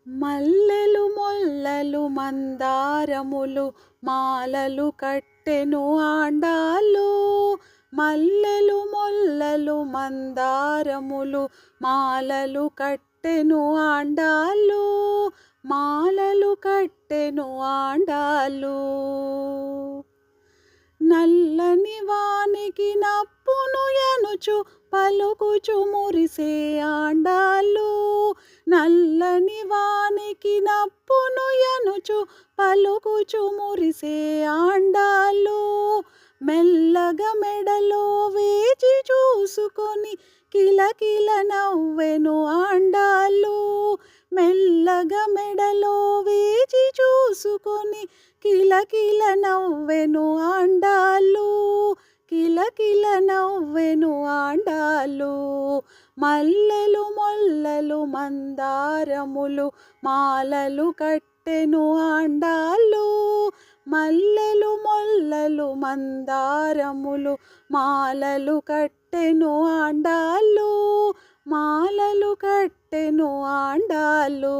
మల్లెలు మొల్లలు మందారములు మాలలు కట్టెను ఆండాళ్ళు. మల్లెలు మొల్లలు మందారములు మాలలు కట్టెను ఆండాళ్ళు. మాలలు కట్టెను ఆండాళ్ళు. నల్లని వానికి నప్పును ఎనుచు పలుకుచు మురిసే ఆండాళ్ళు. నల్లని వానికి నప్పును ఎనుచు పలుకుచు మురిసే ఆండాళ్ళు. మెల్లగా మెడలో వేచి చూసుకొని కిలకిల నవ్వెను ఆండాళ్ళు. మెల్లగా మెడలో వేచి చూసుకొని కిలకిల నవ్వెను ఆండాళ్ళు. కిలకిల నవ్వెను ఆండాళ్ళు. మల్లెలు మొల్లలు మందారములు మాలలు కట్టెను ఆండాళ్ళు. మల్లెలు మొల్లలు మందారములు మాలలు కట్టెను ఆండాళ్ళు. మాలలు కట్టెను ఆండాళ్ళు.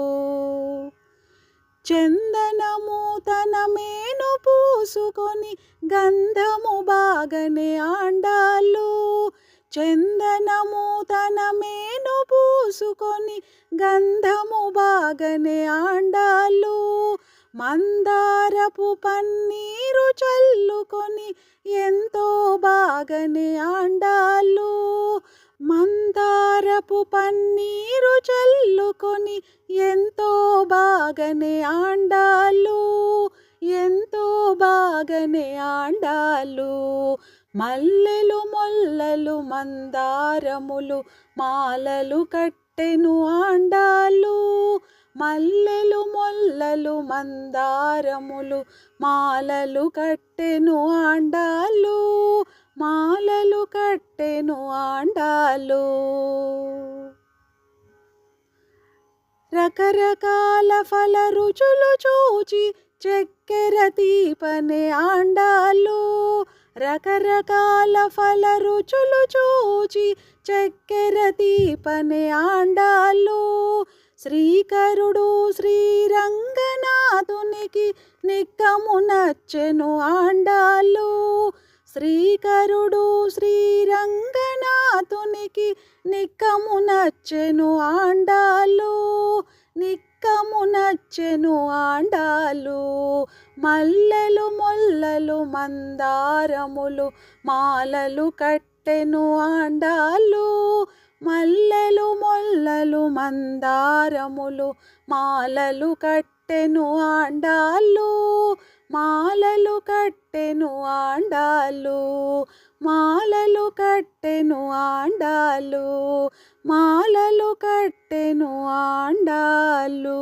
చందనము తన మేను పూసుకొని గంధము బాగనే ఆండాళ్ళు. చందనము తన మేను పూసుకొని గంధము బాగనే ఆండాళ్ళు. మందారపు పన్నీరు చల్లుకొని ఎంతో బాగనే ఆండాళ్ళు. మందారపు పన్నీరు చల్లుకొని ఎంతో బాగనే ఆండాళ్ళు. ఎంతో బాగనే ఆండాళ్ళు. మల్లెలు మొల్లలు మందారములు మాలలు కట్టెను ఆండాళ్ళు. మల్లెలు మొల్లలు మందారములు మాలలు కట్టెను ఆండాళ్ళు. మాలలు కట్టెను ఆండాళ్ళు. రకరకాల ఫల రుచులు చూచి చక్కెర తీపనే ఆండాళ్ళు. రకరకాల ఫల రుచులు చూచి చక్కెర తీపనే ఆండాళ్ళు. శ్రీకరుడు శ్రీరంగనాథునికి నిక్కము నచ్చెను ఆండాళ్ళు. శ్రీకరుడు శ్రీరంగనాథునికి నిక్కము నచ్చెను ఆండాళ్ళు. నిక్కము నచ్చెను ఆండాళ్ళు. మల్లెలు మొల్లలు మందారములు మాలలు కట్టెను ఆండాళ్ళు. మల్లెలు మొల్లలు మందారములు మాలలు కట్టెను ఆండాళ్ళు. మాలలు కట్టెను ఆండాళ్ళు. మాలలు కట్టెను ఆండాళ్ళు. మాలలు కట్టెను ఆండాళ్ళు.